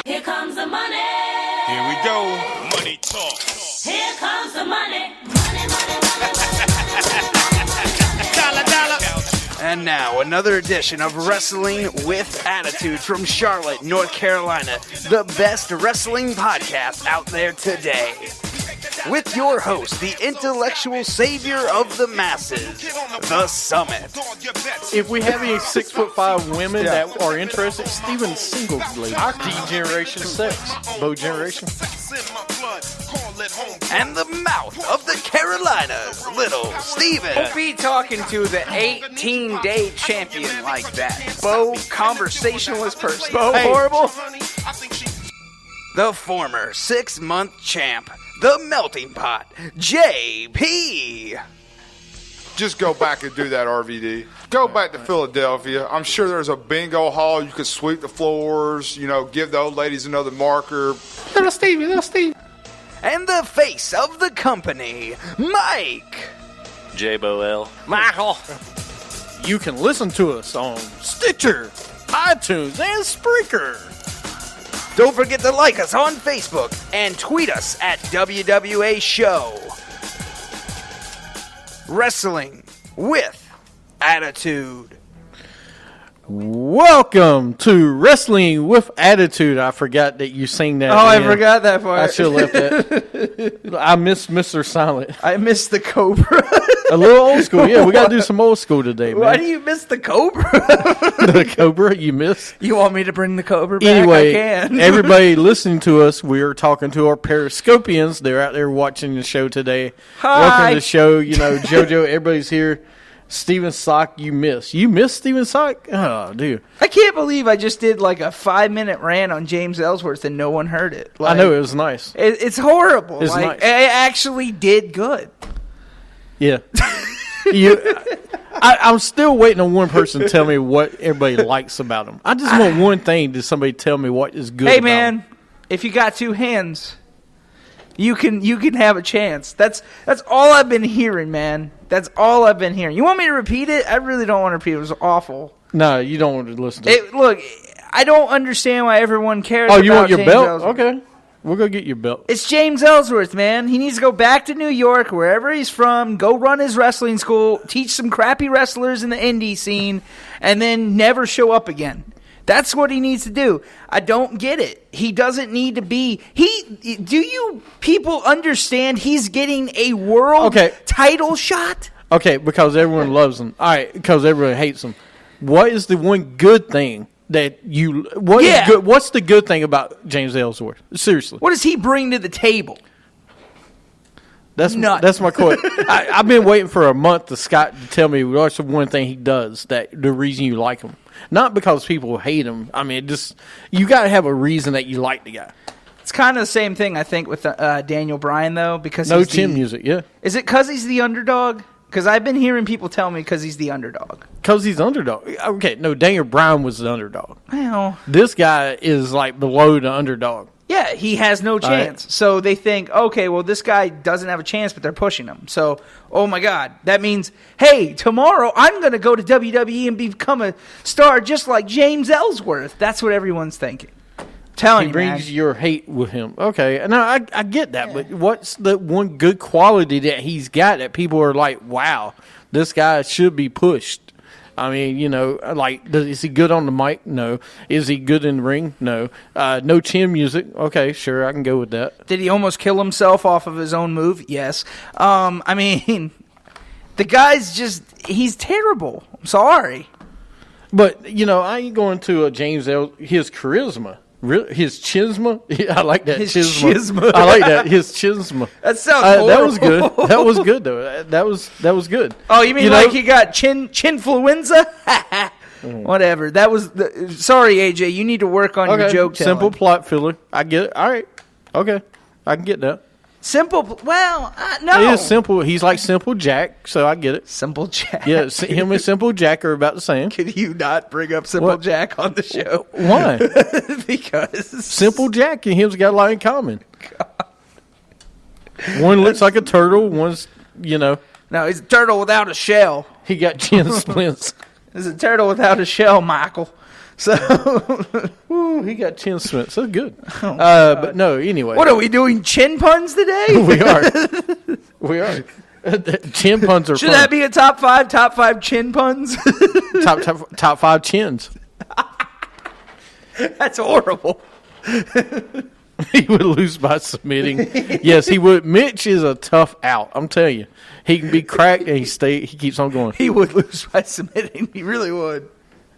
Here comes the money. Here we go. Money talk. Here comes the money. Money, money, money, money. Dollar, dollar. And now, another edition of Wrestling with Attitude from Charlotte, North Carolina, the best wrestling podcast out there today. With your host, the intellectual savior of the masses, The Summit. If we have any 6'5" women that are interested, Steven's single lady. D-Generation Sex. Bo Generation. And the mouth of the Carolinas, Little Steven. Don't be talking to the 18-day champion like that. Bo, conversationalist person. Bo, horrible. The former 6-month champ, the melting pot, JP. Just go back and do that, RVD. Go back to Philadelphia. I'm sure there's a bingo hall. You could sweep the floors, give the old ladies another marker. Little Steve. And the face of the company, Mike. J-Bo-L. Michael. You can listen to us on Stitcher, iTunes, and Spreaker. Don't forget to like us on Facebook and tweet us at WWA Show. Wrestling with Attitude. Welcome to Wrestling with Attitude. I forgot that you sang that. I forgot that part. I should have left that. I miss Mr. Silent. I missed the Cobra. A little old school. Yeah, we got to do some old school today, man. Why do you miss the Cobra? The Cobra you miss? You want me to bring the Cobra back? Anyway, I can. Everybody listening to us, we are talking to our Periscopians. They're out there watching the show today. Hi. Welcome to the show. JoJo, everybody's here. Steven Sock, you miss. You miss Steven Sock? Oh, dude. I can't believe I just did like a 5-minute rant on James Ellsworth and no one heard it. I know, it was nice. It's horrible. It's nice. It actually did good. Yeah. I'm still waiting on one person to tell me what everybody likes about him. I just want one thing to somebody tell me what is good Hey, about man, him. if you got two hands, you can have a chance. That's all I've been hearing, man. That's all I've been hearing. You want me to repeat it? I really don't want to repeat it. It was awful. No, you don't want to listen to it. Look, I don't understand why everyone cares Oh, about you want your James belt? Ellsworth. Okay. We'll go get your belt. It's James Ellsworth, man. He needs to go back to New York, wherever he's from, go run his wrestling school, teach some crappy wrestlers in the indie scene, and then never show up again. That's what he needs to do. I don't get it. He doesn't need to be... Do you people understand he's getting a world title shot? Okay, because everyone loves him. All right, because everyone hates him. What is the one good thing that you... What's the good thing about James Ellsworth? Seriously. What does he bring to the table? That's my question. I've been waiting for a month to Scott to tell me what's the one thing he does that the reason you like him. Not because people hate him. I mean, just you got to have a reason that you like the guy. It's kind of the same thing, I think, with Daniel Bryan, though, because no chin music, yeah. Is it because he's the underdog? Because I've been hearing people tell me because he's the underdog. Because he's underdog. Okay, no, Daniel Bryan was the underdog. Well, this guy is like below the underdog. Yeah, he has no chance. Right. So they think, okay, well, this guy doesn't have a chance, but they're pushing him. So, oh my God, that means, hey, tomorrow I'm going to go to WWE and become a star just like James Ellsworth. That's what everyone's thinking. Telling he brings your hate with him. Okay, no, I get that, but what's the one good quality that he's got that people are like, wow, this guy should be pushed? I mean, is he good on the mic? No. Is he good in the ring? No. No chin music? Okay, sure, I can go with that. Did he almost kill himself off of his own move? Yes. I mean, the guy's he's terrible. I'm sorry. But, I ain't going to his charisma. His chisma? I like that. His chisma. I like that. His chisma. That sounds horrible. That was good. That was good, though. That was good. Oh, you mean he got chinfluenza? Whatever. That was... Sorry, AJ. You need to work on your joke telling. Simple plot filler. I get it. All right. Okay. I can get that. Simple... Well, no. It is simple. He's like Simple Jack, so I get it. Simple Jack. Yeah, him and Simple Jack are about the same. Can you not bring up Simple Jack on the show? Why? Because... Simple Jack and him's got a lot in common. God. One looks like a turtle, one's, No, he's a turtle without a shell. He got chin splints. He's a turtle without a shell, Michael. So, Ooh, he got chin splints. That's good. But no, anyway. what are we doing? Chin puns today? We are. We are. Chin puns are Should fun. that be a top five chin puns? top 5 chins? That's horrible. He would lose by submitting. Yes, he would. Mitch is a tough out. I'm telling you. He can be cracked and he keeps on going. He would lose by submitting. He really would.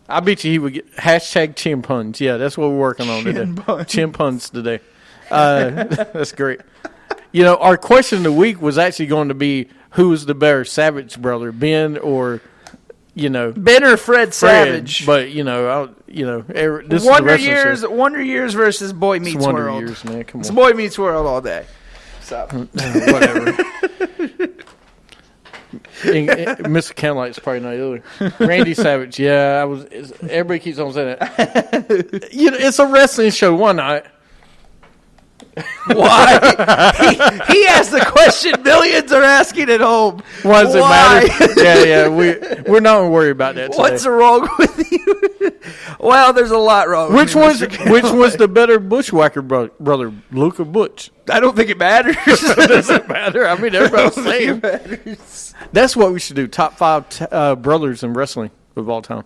I bet you he would get hashtag chin puns. Yeah, that's what we're working on today. Chin puns today. That's great. You know, our question of the week was actually going to be who was the better Savage brother, Ben or, Ben or Fred Savage. But this Wonder is the Years. Wonder Years versus Boy Meets Wonder World. Years, man. Come on. It's Boy Meets World all day. So Whatever. Mr. Candlelight's probably not either. Randy Savage, yeah, everybody keeps on saying that. It's a wrestling show. Why not? why? he asked the question millions are asking at home. Why does it matter? Yeah. We're not gonna worry about that today. What's wrong with you? Well, there's a lot wrong. Which with was the better Bushwhacker brother, Luke or Butch? I don't think it matters. It doesn't matter. I mean, everybody's saying. That's what we should do. Top 5 brothers in wrestling of all time.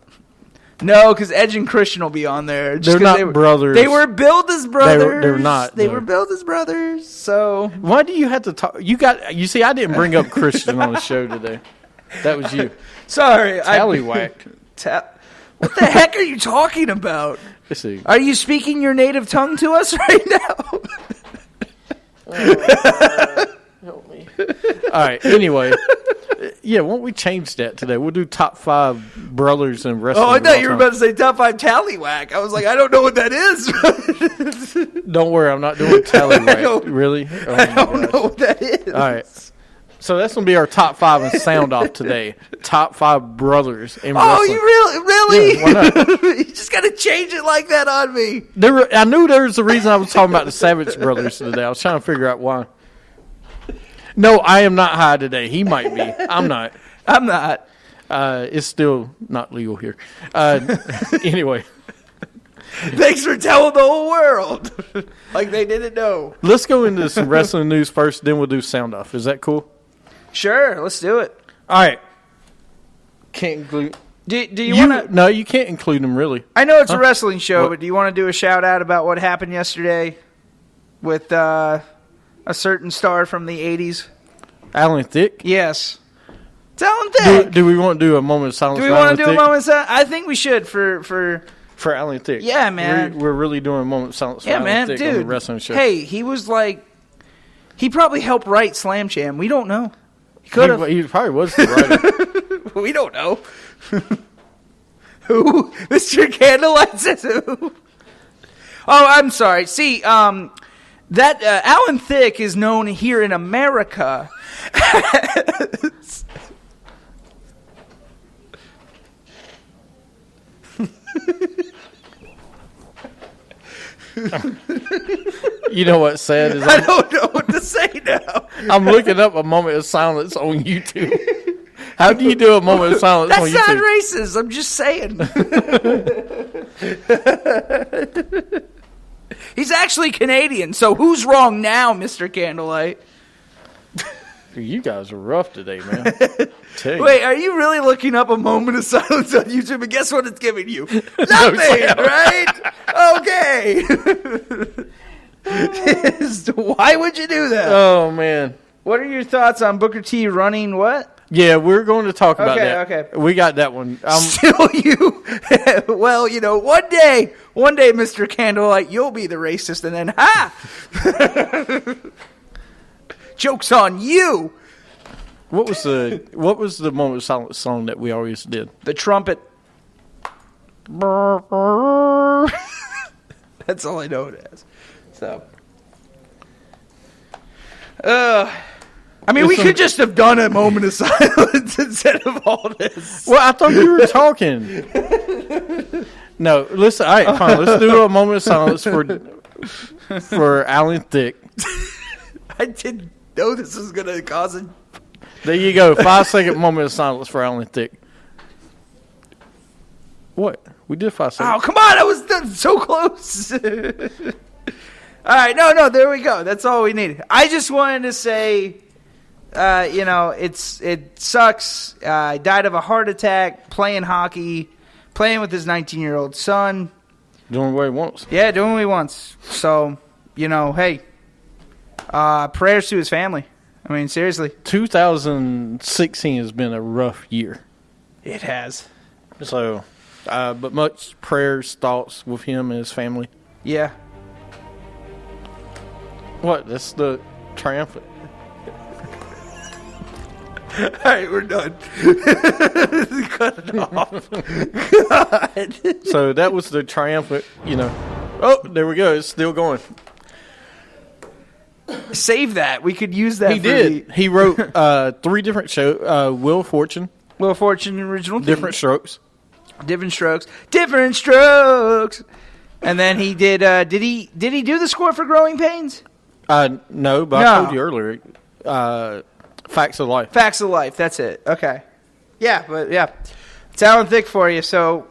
No, because Edge and Christian will be on there. They're not brothers. They were billed as brothers. They're not. They were billed as brothers. So why do you have to talk? You see, I didn't bring up Christian on the show today. That was you. Sorry, Tallywhack. What the heck are you talking about? Let's see. Are you speaking your native tongue to us right now? Help me. All right. Anyway, yeah. Won't we change that today? We'll do top 5 brothers in wrestling. Oh, I thought you were about to say top 5 tallywhack. I was like, I don't know what that is. Don't worry, I'm not doing tallywhack. Really? Oh, I don't know what that is. All right. So that's gonna be our top 5 and sound off today. Top 5 brothers in wrestling. Oh, you really? Yeah, why not? You just got to change it like that on me. I knew there was a reason I was talking about the Savage brothers today. I was trying to figure out why. No, I am not high today. He might be. I'm not. I'm not. It's still not legal here. Anyway. Thanks for telling the whole world. Like they didn't know. Let's go into some wrestling news first, then we'll do sound off. Is that cool? Sure, let's do it. All right. Can't include. Do you want to? No, you can't include them, really. I know it's a wrestling show, What? but do you want to do a shout out about what happened yesterday with a certain star from the 80s? Alan Thicke? Yes. It's Alan Thicke. Do we want to do a moment of silence Do we for want Alan to do a Thicke? moment of silence? I think we should for Alan Thicke. Yeah, man. We're really doing a moment of silence for yeah, Alan man, Thicke on dude. the wrestling show. Hey, he was like, he probably helped write Slam Jam. We don't know. He could have. He probably was the writer. We don't know. Who? Mr. Candlelight says who? Oh, I'm sorry. See, that Alan Thicke is known here in America as You know what's sad is I don't know what to say now. I'm looking up a moment of silence on YouTube. How do you do a moment of silence on That's YouTube? not racist. I'm just saying. He's actually Canadian, so who's wrong now, Mr. Candlelight? You guys are rough today, man. Tell you. Wait, are you really looking up a moment of silence on YouTube? And guess what it's giving you? Nothing, right? Okay. Why would you do that? Oh, man. What are your thoughts on Booker T running what? Yeah, we're going to talk about that. Okay. We got that one. Still you. Well, you know, one day, Mr. Candlelight, you'll be the racist, and then, ha! Joke's on you. What was the moment of silence song that we always did? The trumpet. That's all I know it as. So. I mean, we could just have done a moment of silence instead of all this. Well, I thought you were talking. No, listen. All right, fine. Let's do a moment of silence for Alan Thicke. I didn't know this was going to cause a... There you go. 5-second moment of silence for Alan Thicke. What? We did 5 Oh, seconds. come on. I was so close. All right. No, there we go. That's all we needed. I just wanted to say, it sucks. He died of a heart attack playing hockey, playing with his 19-year-old son. Doing what he wants. Yeah, doing what he wants. So, hey, prayers to his family. I mean, seriously. 2016 has been a rough year. It has. So, but much prayers, thoughts with him and his family. Yeah. What? That's the triumphant. All right, we're done. Cut it off. God. So that was the triumphant, Oh, there we go. It's still going. Save that. We could use that. He did. He wrote 3 different shows. Wheel of Fortune. Wheel of Fortune original theme. Different Strokes. Different Strokes. Different Strokes. And then he did. Did he do the score for Growing Pains? No, but I told you earlier. Facts of Life. Facts of Life. That's it. Okay. Yeah, but yeah, it's Alan Thicke for you. So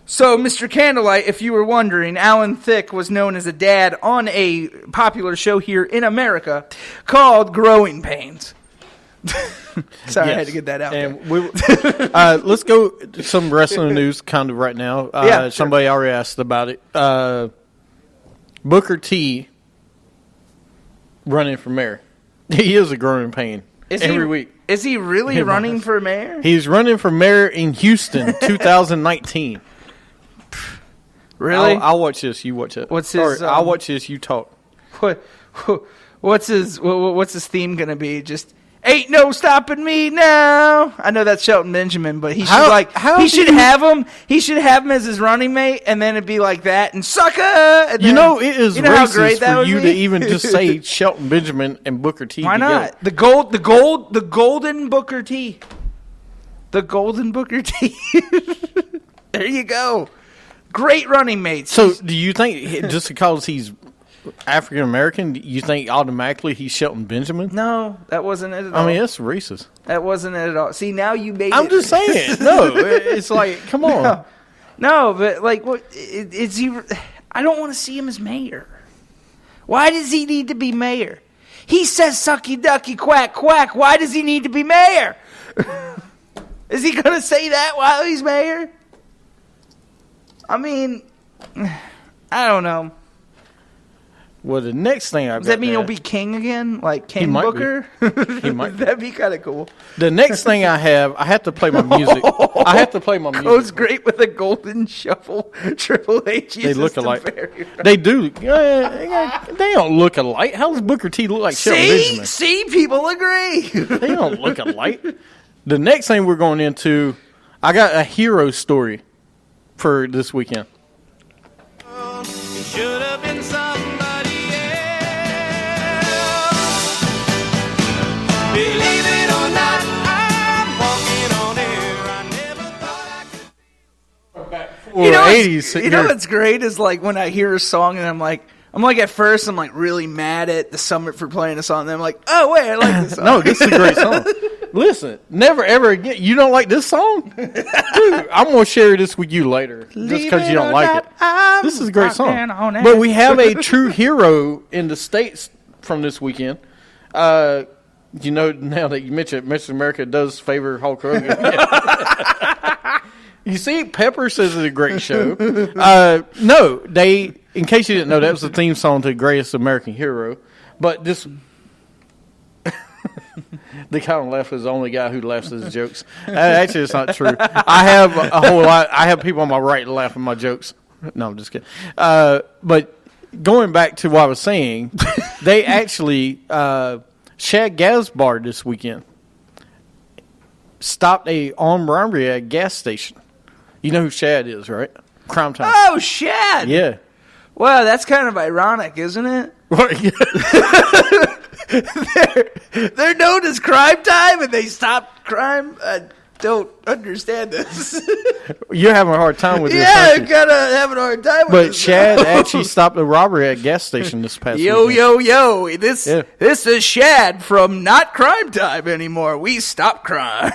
Mr. Candlelight, if you were wondering, Alan Thicke was known as a dad on a popular show here in America called Growing Pains. Sorry, I had to get that out. And let's go to some wrestling news kind of right now. Sure. Somebody already asked about it. Booker T running for mayor. He is a growing pain every week. Is he really running for mayor? He's running for mayor in Houston, 2019. Really? I'll watch this. You watch it. What's his? I'll watch this. You talk. What's his theme gonna be? Just ain't no stopping me now. I know that's Shelton Benjamin, but he should have him. He should have him as his running mate, and then it'd be like that and sucker. And then, it is how racist great that for would you be? to even just say Shelton Benjamin and Booker T. Why together. not? The golden Booker T. The golden Booker T. There you go. Great running mates. So, do you think just because he's African American, you think automatically he's Shelton Benjamin? No, that wasn't it at all. I mean, that's racist. That wasn't it at all. See, now you made it. I'm just saying. No, it's like, come on. No, but like, what is he? I don't want to see him as mayor. Why does he need to be mayor? He says sucky ducky quack quack. Why does he need to be mayor? Is he going to say that while he's mayor? I mean, I don't know. Well, the next thing Does that mean he'll be king again? Like King might Booker? He might. That'd be kind of cool. The next thing I have to play my music. I have to play my music. Goes great with a golden shuffle. Triple H. They look alike. They do. They don't look alike. How does Booker T look like Shelton Benjamin? See, people agree. They don't look alike. The next thing we're going into, I got a hero story for this weekend. Should have been somebody else. Believe it or not, I'm walking on air. I never thought I could. You know, 80s. what's great is like when I hear a song and I'm like at first I'm like really mad at the Summit for playing a song. And then I'm like, oh wait, I like this song. No, this is a great song. Listen, never ever again. You don't like this song? Dude, I'm going to share this with you later. Just because you don't like it. This is a great song. But we have a true hero in the States from this weekend. Now that you mentioned it, Mr. America does favor Hulk Hogan. You see, Pepper says it's a great show. No, in case you didn't know, that was the theme song to The Greatest American Hero. But this... The kind of laugh is the only guy who laughs at his jokes. Actually, it's not true. I have a whole lot. I have people on my right laugh at my jokes. No, I'm just kidding. But going back to what I was saying, they actually Shad Gaspard this weekend stopped a armed robbery at a gas station. You know who Shad is, right? Crime Time. Oh, Shad. Yeah. Well, that's kind of ironic, isn't it? They're known as Crime Time, and they stopped crime. I don't understand this. You're having a hard time with this. Yeah, aren't I'm you? kind of having a hard time with But this. Shad actually stopped a robbery at a gas station this past Yo, weekend. this is Shad from Not Crime Time anymore. We stop crime.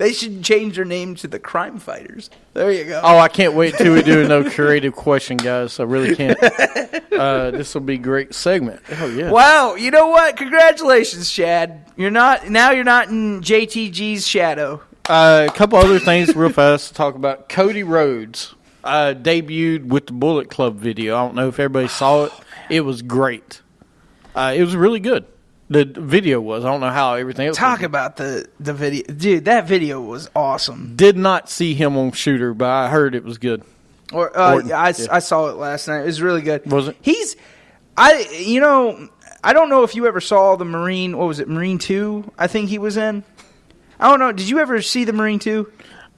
They should change their name to the Crime Fighters. There you go. Oh, I can't wait till we do no creative question, guys. I really can't. This will be a great segment. Oh yeah. Wow, you know what? Congratulations, Chad. You're not in JTG's shadow. A couple other things real fast to talk about. Cody Rhodes debuted with the Bullet Club video. I don't know if everybody saw it. It was great. It was really good. The video was. I don't know how everything else Talk was. about the video. Dude, that video was awesome. Did not see him on Shooter, but I heard it was good. I saw it last night. It was really good. Was it? I don't know if you ever saw the Marine, what was it, Marine 2, I think he was in. I don't know. Did you ever see the Marine 2?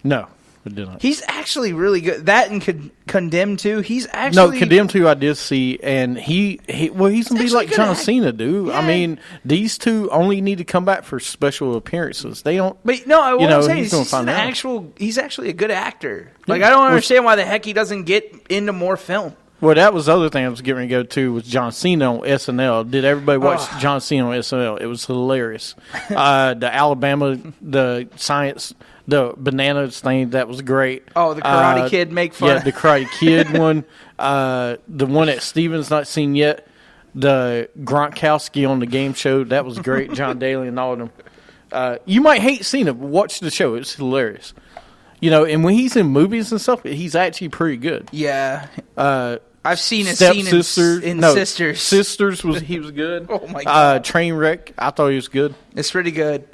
No, I did not. He's actually really good. That and Condemned 2, he's actually... No, Condemned 2 I did see, and he's going to be like John Cena, dude. Yeah. I mean, these two only need to come back for special appearances. They don't... But no, what I'm saying he's is gonna find out. he's actually a good actor. Like, I don't understand why the heck he doesn't get into more film. Well, that was the other thing I was getting ready to go to was John Cena on SNL. Did everybody watch John Cena on SNL? It was hilarious. The Alabama, the science, the bananas thing, that was great. Oh, the Karate Kid make fun. Yeah, the Karate Kid one. The one that Steven's not seen yet. The Gronkowski on the game show. That was great. John Daly and all of them. You might hate Cena, but watch the show. It's hilarious. And when he's in movies and stuff, he's actually pretty good. Yeah. I've seen a Step scene Sisters. in No, Sisters. Sisters he was good. Oh, my God. Trainwreck, I thought he was good. It's pretty good.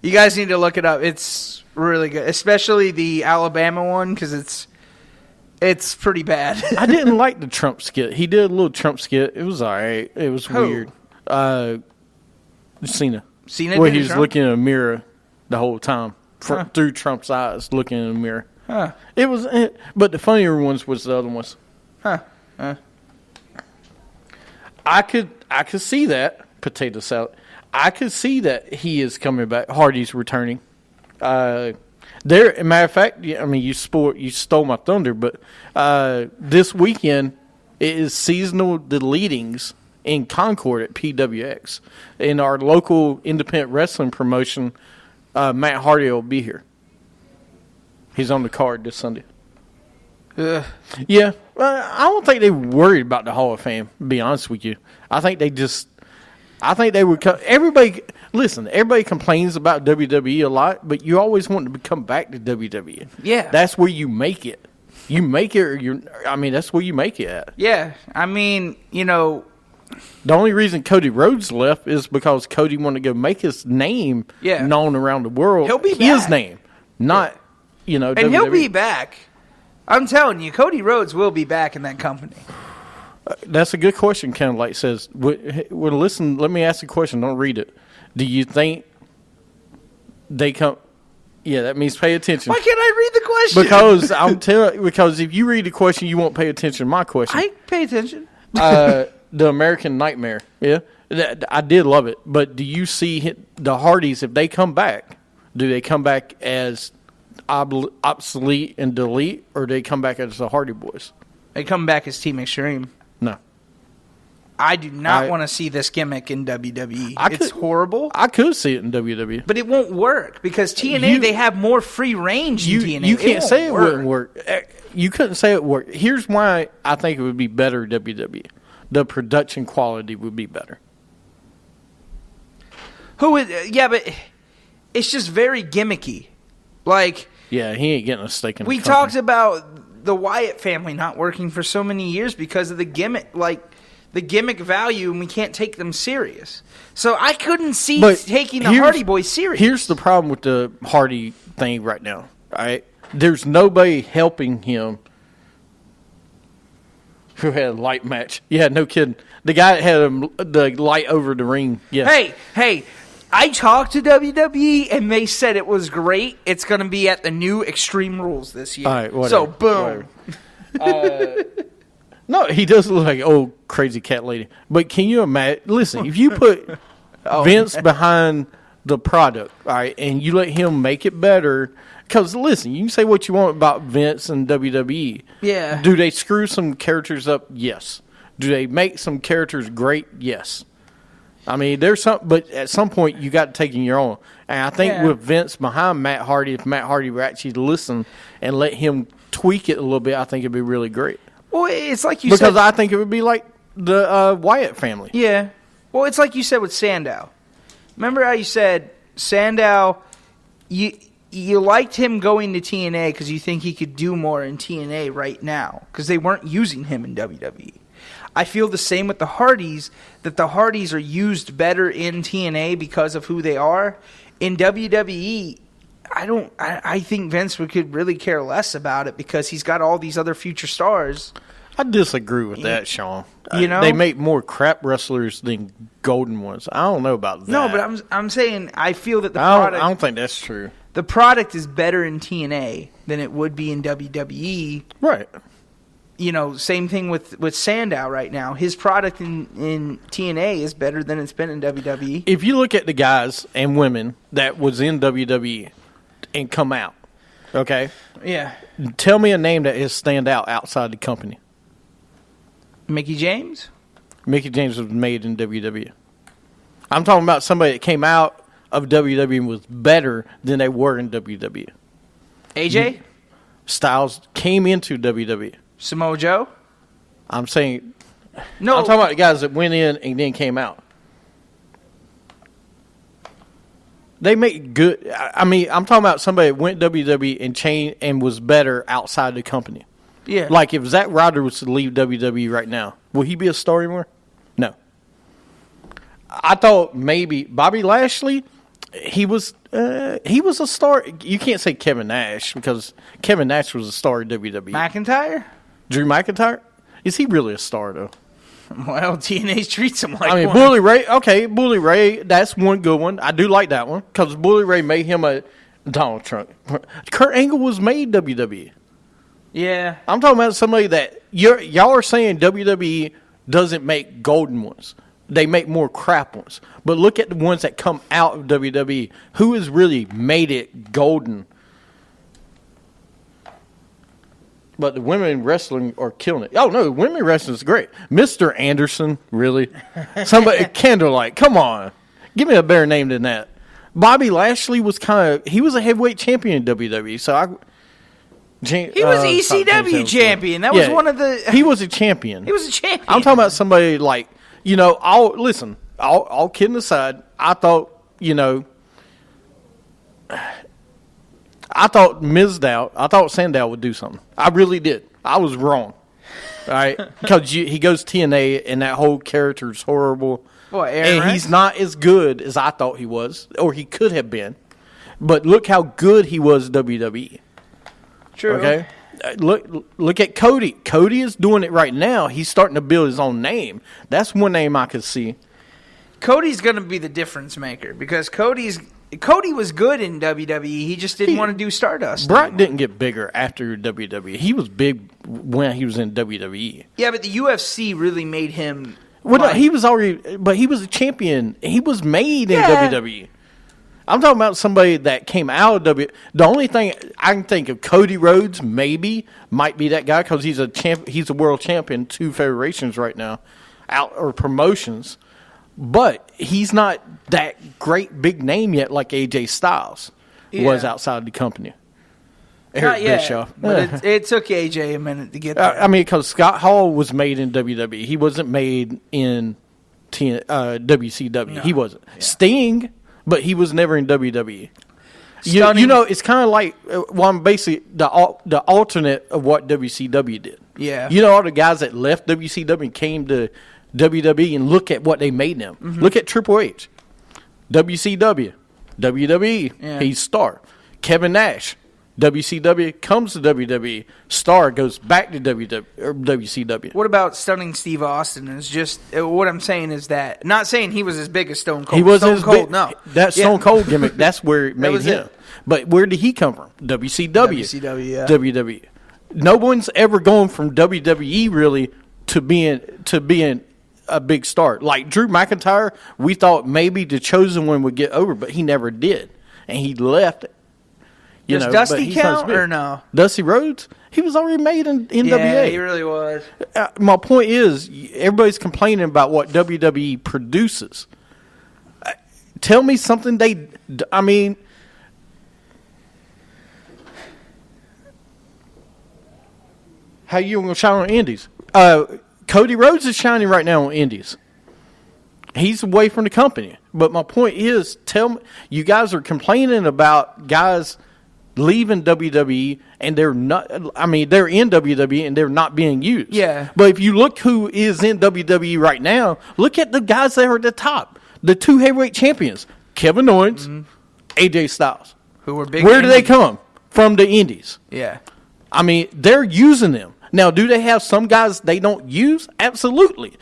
You guys need to look it up. It's really good, especially the Alabama one because it's pretty bad. I didn't like the Trump skit. He did a little Trump skit. It was all right. It was weird. Cena. Where he was looking in a mirror the whole time through Trump's eyes, looking in a mirror. Huh. It was, but the funnier ones was the other ones. Huh. I could see that potato salad. I could see that he is coming back. Hardy's returning. As a matter of fact, I mean, you stole my thunder, but this weekend it is seasonal deletings in Concord at PWX. In our local independent wrestling promotion, Matt Hardy will be here. He's on the card this Sunday. Yeah. I don't think they were worried about the Hall of Fame, to be honest with you. I think they would come. Everybody complains about WWE a lot, but you always want to come back to WWE. Yeah. That's where you make it. You make it, that's where you make it at. Yeah. I mean, The only reason Cody Rhodes left is because Cody wanted to go make his name known around the world. He'll be his back. name, not, And WWE. he'll be back. I'm telling you, Cody Rhodes will be back in that company. That's a good question, Ken Light says. Well, listen, let me ask you a question. Don't read it. Do you think they come... Yeah, that means pay attention. Why can't I read the question? Because if you read the question, you won't pay attention to my question. I pay attention. The American Nightmare. Yeah, I did love it. But do you see the Hardys, if they come back, do they come back as obsolete and delete, or do they come back as the Hardy Boys? They come back as Team Extreme. No. I do not want to see this gimmick in WWE. It's horrible. I could see it in WWE. But it won't work because TNA, they have more free range in TNA. You can't say it wouldn't work. You couldn't say it worked. Here's why I think it would be better WWE. The production quality would be better. But it's just very gimmicky. Yeah, he ain't getting a stake in the we company. talked about the Wyatt family not working for so many years because of the gimmick, the gimmick value, and we can't take them serious. So I couldn't see taking the Hardy Boys serious. Here's the problem with the Hardy thing right now. All right, there's nobody helping him who had a light match. Yeah, no kidding. The guy that had the light over the ring. Yeah. Hey. I talked to WWE, and they said it was great. It's going to be at the new Extreme Rules this year. All right, whatever. So, boom. No, he does look like an old crazy cat lady. But can you imagine? Listen, if you put Vince behind the product, all right, and you let him make it better, because listen, you can say what you want about Vince and WWE. Yeah. Do they screw some characters up? Yes. Do they make some characters great? Yes. I mean, there's some, but at some point you got to take in your own. And I think with Vince behind Matt Hardy, if Matt Hardy would actually listen and let him tweak it a little bit, I think it'd be really great. Well, it's like you said. Because I think it would be like the Wyatt family. Yeah. Well, it's like you said with Sandow. Remember how you said Sandow, you liked him going to TNA because you think he could do more in TNA right now because they weren't using him in WWE. I feel the same with the Hardys, that the Hardys are used better in TNA because of who they are. In WWE, I think Vince could really care less about it because he's got all these other future stars. I disagree with that, Sean. You know? They make more crap wrestlers than golden ones. I don't know about that. No, but I'm saying I feel that I don't think that's true. The product is better in TNA than it would be in WWE. Right. You know, same thing with Sandow right now. His product in TNA is better than it's been in WWE. If you look at the guys and women that was in WWE and come out, okay? Yeah. Tell me a name that is stand out outside the company. Mickey James? Mickey James was made in WWE. I'm talking about somebody that came out of WWE and was better than they were in WWE. AJ? Styles came into WWE. Samoa Joe? I'm saying, No. I'm talking about the guys that went in and then came out. They make good. I mean, I'm talking about somebody that went WWE and changed and was better outside the company. Yeah. Like if Zack Ryder was to leave WWE right now, will he be a star anymore? No. I thought maybe Bobby Lashley. He was a star. You can't say Kevin Nash because Kevin Nash was a star in WWE. McIntyre? Drew McIntyre? Is he really a star though? Well, TNA treats him like I mean, one. Bully Ray. Okay, Bully Ray. That's one good one. I do like that one because Bully Ray made him a Donald Trump. Kurt Angle was made WWE. Yeah. I'm talking about somebody that y'all are saying WWE doesn't make golden ones. They make more crap ones. But look at the ones that come out of WWE. Who has really made it golden? But the women wrestling are killing it. Oh, no, women wrestling is great. Mr. Anderson, really? Somebody, Candlelight, come on. Give me a better name than that. Bobby Lashley was he was a heavyweight champion in WWE. So He was ECW champion. That was one of the... He was a champion. He was a champion. I'm talking about somebody like, all kidding aside, I thought, I thought Sandow would do something. I really did. I was wrong. All right? Because he goes TNA and that whole character is horrible. Boy, and he's not as good as I thought he was, or he could have been. But look how good he was WWE. True. Okay? Look at Cody. Cody is doing it right now. He's starting to build his own name. That's one name I could see. Cody's going to be the difference maker because Cody was good in WWE. He just didn't want to do Stardust. Brock didn't get bigger after WWE. He was big when he was in WWE. Yeah, but the UFC really made him. Well, no, he was a champion. He was made in WWE. I'm talking about somebody that came out of WWE. The only thing I can think of, Cody Rhodes might be that guy because he's a world champion, 2 federations right now, or promotions. But he's not that great big name yet like AJ Styles was outside the company. Not yet, Bischoff. But it took AJ a minute to get there. I mean, because Scott Hall was made in WWE. He wasn't made in WCW. No. He wasn't. Yeah. Sting, but he was never in WWE. It's kind of like I'm basically the alternate of what WCW did. Yeah. All the guys that left WCW and came to WWE and look at what they made them. Mm-hmm. Look at Triple H. WCW. WWE. He's star. Kevin Nash. WCW comes to WWE. Star goes back to WCW. What about Stunning Steve Austin? It's just what I'm saying is that not saying he was as big as Stone Cold. He wasn't Stone Cold. No, that Stone Cold gimmick. That's where it made him. It. But where did he come from? WCW. Yeah. WWE. No one's ever gone from WWE really to being a big star. Like Drew McIntyre, we thought maybe the Chosen One would get over, but he never did, and he left. Does Dusty count or no? Dusty Rhodes? He was already made in NWA. Yeah, he really was. My point is, everybody's complaining about what WWE produces. tell me something I mean, how you going to shine on Indies? Cody Rhodes is shining right now on Indies. He's away from the company. But my point is, tell me, you guys are complaining about guys leaving WWE and they're not, I mean, they're in WWE and they're not being used. Yeah. But if you look who is in WWE right now, look at the guys that are at the top. The 2 heavyweight champions, Kevin Owens, AJ Styles. Who were big. Where do they come? From the Indies. Yeah. I mean, they're using them. Now, do they have some guys they don't use? Absolutely.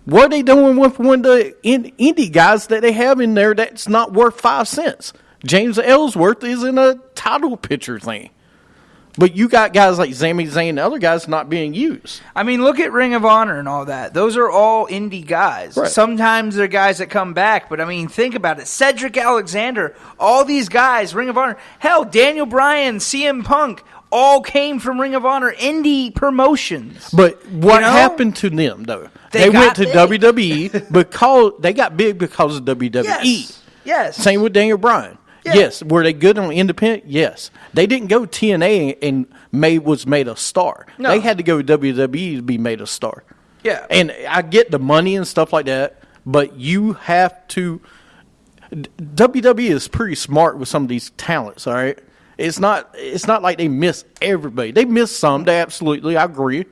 What are they doing with one of the indie guys that they have in there that's not worth 5 cents? James Ellsworth is in a title picture thing. But you got guys like Sami Zayn and other guys not being used. I mean, look at Ring of Honor and all that. Those are all indie guys. Right. Sometimes they're guys that come back, but I mean, think about it. Cedric Alexander, all these guys, Ring of Honor. Hell, Daniel Bryan, CM Punk, all came from Ring of Honor indie promotions. But what You know? happened to them, though? They went got to big. WWE because they got big because of WWE. Yes. Same with Daniel Bryan. Yeah. Yes. Were they good on independent? Yes. They didn't go TNA and was made a star. No. They had to go WWE to be made a star. Yeah. And I get the money and stuff like that, but you have to. WWE is pretty smart with some of these talents. All right. It's not like they miss everybody. They miss some. They absolutely. I agree.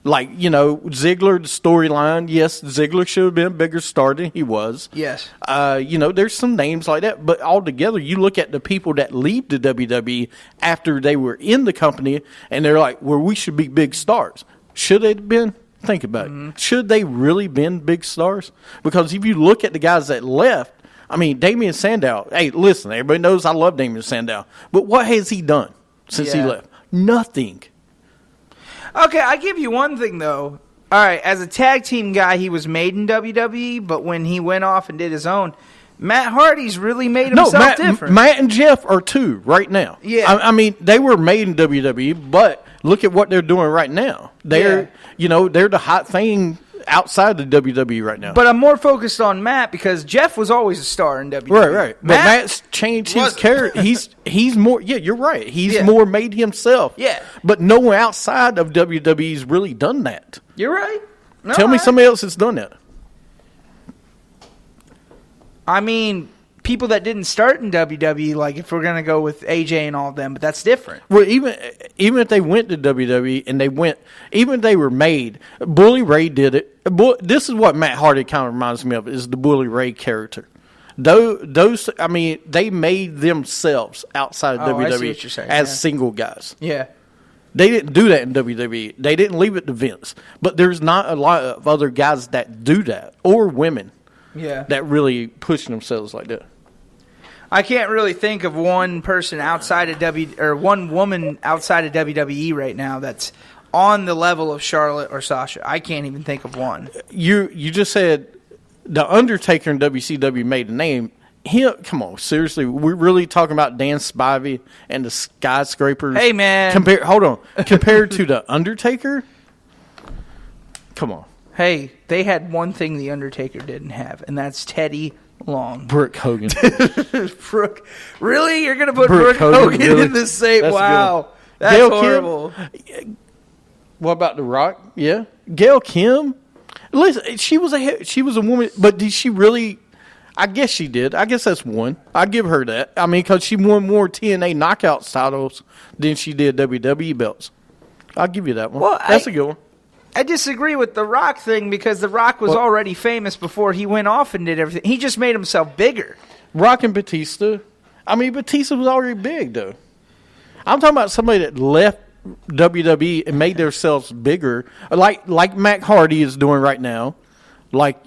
Like, Ziggler, the storyline. Yes, Ziggler should have been a bigger star than he was. Yes. There's some names like that. But altogether, you look at the people that leave the WWE after they were in the company, and they're like, well, we should be big stars. Should they have been? Think about it. Should they really been big stars? Because if you look at the guys that left, I mean, Damien Sandow. Hey, listen, everybody knows I love Damien Sandow. But what has he done since he left? Nothing. Okay, I give you one thing, though. All right, as a tag team guy, he was made in WWE, but when he went off and did his own, Matt Hardy's really made himself different. Matt and Jeff are 2 right now. Yeah. I mean, they were made in WWE, but look at what they're doing right now. They're, they're the hot thing outside the WWE right now. But I'm more focused on Matt because Jeff was always a star in WWE. Right. But Matt's changed his character. He's more. Yeah, you're right. He's more made himself. Yeah. But no one outside of WWE's really done that. You're right. No, Tell me somebody else that's done that. I mean, people that didn't start in WWE, like if we're gonna go with AJ and all of them, but that's different. Well, even if they went to WWE and even if they were made, Bully Ray did it. This is what Matt Hardy kind of reminds me of, is the Bully Ray character. Those, I mean, they made themselves outside of I see what you're WWE saying, as yeah. single guys. Yeah. They didn't do that in WWE. They didn't leave it to Vince. But there's not a lot of other guys that do that, or women Yeah. that really push themselves like that. I can't really think of one person outside of one woman outside of WWE right now that's on the level of Charlotte or Sasha. I can't even think of one. You just said the Undertaker in WCW made a name. Come on, seriously, we're really talking about Dan Spivey and the Skyscrapers. Hey, man. Compared to the Undertaker? Come on. Hey, they had one thing the Undertaker didn't have, and that's Teddy Long. Brooke Hogan. Brooke, really? You're going to put Brooke Hogan really? in the same? That's a good Wow. one. That's Gail Kim? horrible. What about The Rock? Yeah. Gail Kim? Listen, she was a woman, but did she really? I guess she did. I guess that's one. I give her that. I mean, because she won more TNA knockouts titles than she did WWE belts. I'll give you that one. Well, That's a good one. I disagree with The Rock thing because The Rock was already famous before he went off and did everything. He just made himself bigger. Rock and Batista. I mean, Batista was already big, though. I'm talking about somebody that left WWE and made themselves bigger, like Matt Hardy is doing right now, like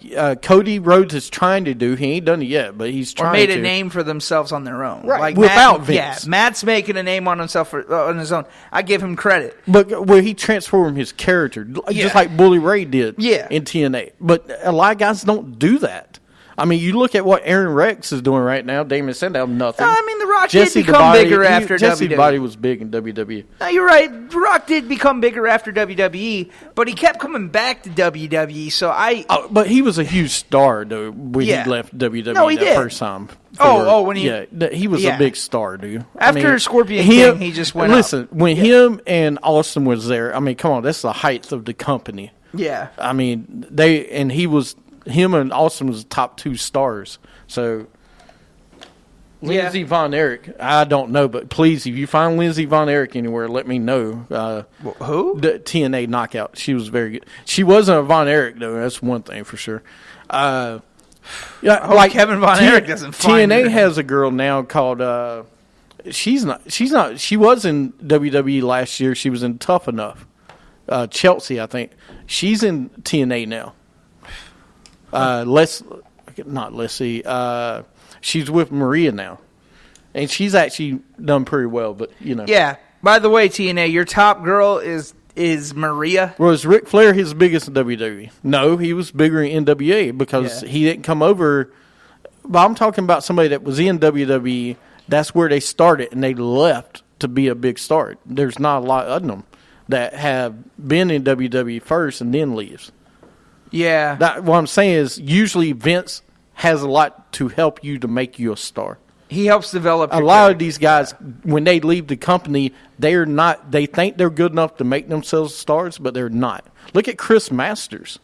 Cody Rhodes is trying to do. He ain't done it yet, but he's trying to. Or made a name for themselves on their own. Right, Like without Matt, Vince. Yeah, Matt's making a name on himself on his own. I give him credit. But where he transformed his character, just like Bully Ray did in TNA. But a lot of guys don't do that. I mean, you look at what Aaron Rex is doing right now. Damon Sandow, nothing. No, I mean, The Rock Jesse did become bigger after Jesse WWE. Body was big in WWE. No, you're right. The Rock did become bigger after WWE, but he kept coming back to WWE. So But he was a huge star, though, when Yeah. he left WWE No, he that did. first time. when he he was yeah. a big star, dude. After Scorpion King, he just went Listen, up. when him and Austin was there, I mean, come on, that's the height of the company. Yeah. I mean, him and Austin was the top 2 stars. So Lindsey Von Erich, I don't know, but please, if you find Lindsey Von Erich anywhere, let me know. Who? The TNA knockout. She was very good. She wasn't a Von Erich though. That's one thing for sure. Like Kevin Von Erich doesn't find TNA her. has a girl now called. She's not. She was in WWE last year. She was in Tough Enough. Chelsea, I think. She's in TNA now. Not Leslie. She's with Maria now, and she's actually done pretty well. But Yeah. By the way, TNA, your top girl is Maria. Was Ric Flair his biggest in WWE? No, he was bigger in NWA because he didn't come over. But I'm talking about somebody that was in WWE. That's where they started, and they left to be a big star. There's not a lot of them that have been in WWE first and then leaves. Yeah. What I'm saying is usually Vince has a lot to help you to make you a star. He helps develop A lot of these guys, when they leave the company, they're not. They think they're good enough to make themselves stars, but they're not. Look at Chris Masters.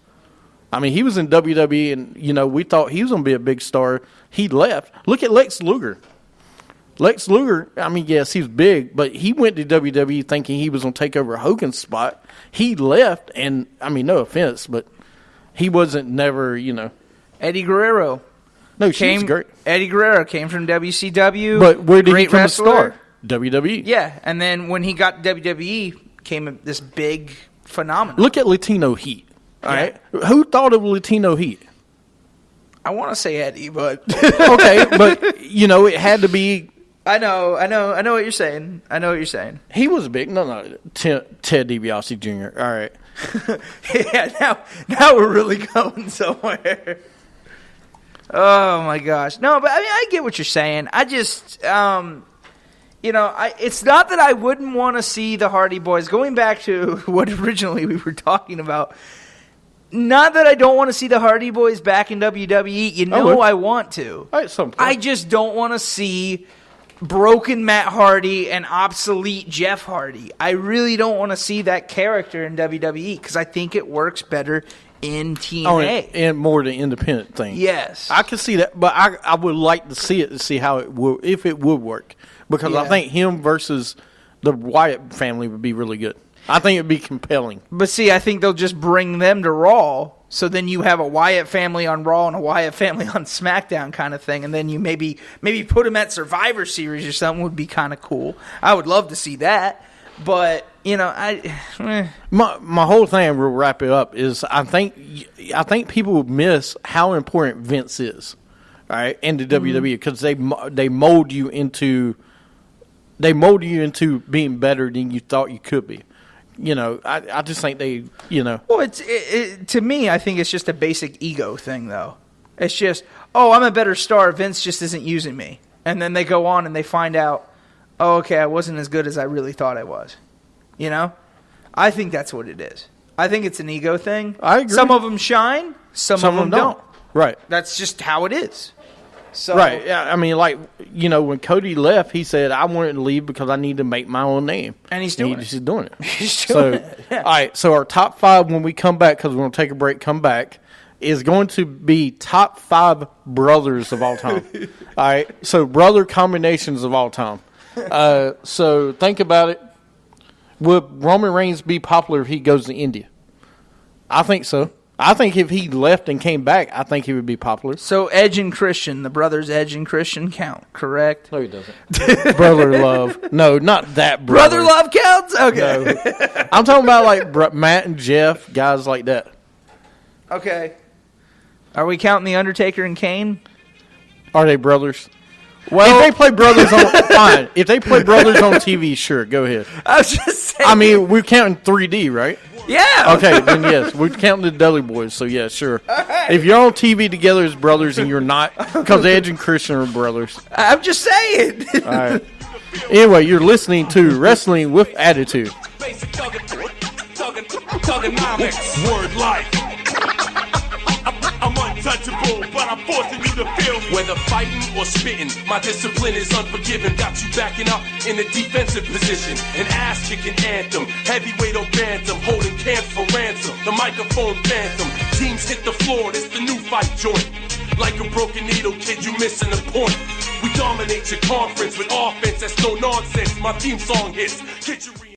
I mean, he was in WWE, and we thought he was going to be a big star. He left. Look at Lex Luger. Lex Luger, I mean, yes, he was big, but he went to WWE thinking he was going to take over Hogan's spot. He left, and I mean, no offense, but he wasn't never. Eddie Guerrero. No, she was great. Eddie Guerrero came from WCW. But where did he great become wrestler. a star? WWE. Yeah, and then when he got to WWE, came this big phenomenon. Look at Latino Heat. All right, who thought of Latino Heat? I want to say Eddie, but Okay, but it had to be. I know what you're saying. He was big. No, Ted DiBiase Jr. All right. Yeah, now we're really going somewhere. Oh my gosh. No, but I mean, I get what you're saying. I just, it's not that I wouldn't want to see the Hardy Boys. Going back to what originally we were talking about, not that I don't want to see the Hardy Boys back in WWE. I want to. At some point. I just don't want to see broken Matt Hardy and obsolete Jeff Hardy. I really don't want to see that character in WWE because I think it works better in TNA. And more the independent thing. Yes. I can see that, but I would like to see it to see how it will, if it would work. Because I think him versus the Wyatt family would be really good. I think it would be compelling. But see, I think they'll just bring them to Raw, so then you have a Wyatt family on Raw and a Wyatt family on SmackDown kind of thing, and then you maybe put them at Survivor Series or something would be kind of cool. I would love to see that. But, My whole thing, we'll wrap it up, is I think people miss how important Vince is, all right, in the WWE, because they mold you into being better than you thought you could be. I just think they. Well, to me, I think it's just a basic ego thing, though. It's just, I'm a better star. Vince just isn't using me, and then they go on and they find out, okay, I wasn't as good as I really thought I was. I think that's what it is. I think it's an ego thing. I agree. Some of them shine, some of them don't. Right. That's just how it is. So, right. Yeah. I mean, when Cody left, he said, I wanted to leave because I need to make my own name. And he's doing it. He's doing it. He's doing it. Yeah. All right. So our top 5 when we come back, because we're going to take a break, come back, is going to be top 5 brothers of all time. All right. So brother combinations of all time. So think about it. Would Roman Reigns be popular if he goes to India? I think so. I think if he left and came back, I think he would be popular. So Edge and Christian, the brothers Edge and Christian count, correct? No, he doesn't. Brother Love. No, not that brother. Brother Love counts? Okay. No. I'm talking about like Matt and Jeff, guys like that. Okay. Are we counting The Undertaker and Kane? Are they brothers? Well, if they play brothers on fine. If they play brothers on TV, sure, go ahead. I was just saying. I mean, we're counting 3D, right? Yeah. Okay, then yes, we're counting the Dudley Boys. So yeah, sure. Right. If you're on TV together as brothers and you're not, because Edge and Christian are brothers. I'm just saying. All right. Anyway, you're listening to Wrestling with Attitude. Word life. I'm untouchable, but I'm forcing you to feel me. Whether fighting or spitting, my discipline is unforgiving. Got you backing up in a defensive position. An ass-kicking anthem, heavyweight or bantam, holding camps for ransom. The microphone phantom, teams hit the floor, it's the new fight joint. Like a broken needle, kid, you missing the point. We dominate your conference with offense that's no nonsense. My theme song hits. Get your